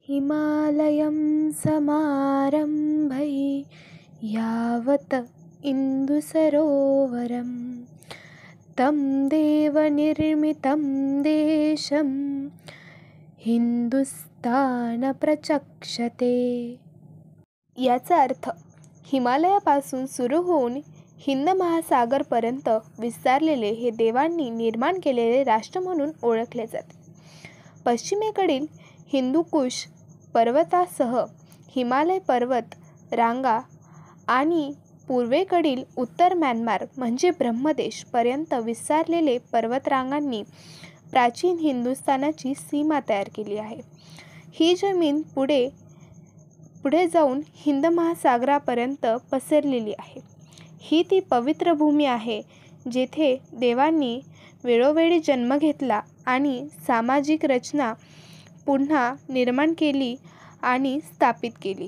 हिमालयं समारम्भै यावत् इन्दुसरोवरं तं देवनिर्मितं देशं हिंदुस्थान प्रचक्षते. याचा अर्थ हिमालयापासून सुरू होऊन हिंद महासागरपर्यंत विस्तारलेले हे देवांनी निर्माण केलेले राष्ट्र म्हणून ओळखले जाते. पश्चिमेकडील हिंदुकुश पर्वतासह हिमालय पर्वत रांगा आणि पूर्वेकडील उत्तर म्यानमार म्हणजे ब्रह्मदेश पर्यंत विस्तारलेले पर्वतरांगांनी प्राचीन हिंदुस्थानाची सीमा तयार केली आहे. ही जमीन पुढे जाऊन हिंद महासागरापर्यंत पसरलेली आहे. ही ती पवित्र भूमी आहे जेथे देवांनी वेळोवेळी जन्म घेतला आणि सामाजिक रचना पुन्हा निर्माण केली आणि स्थापित केली.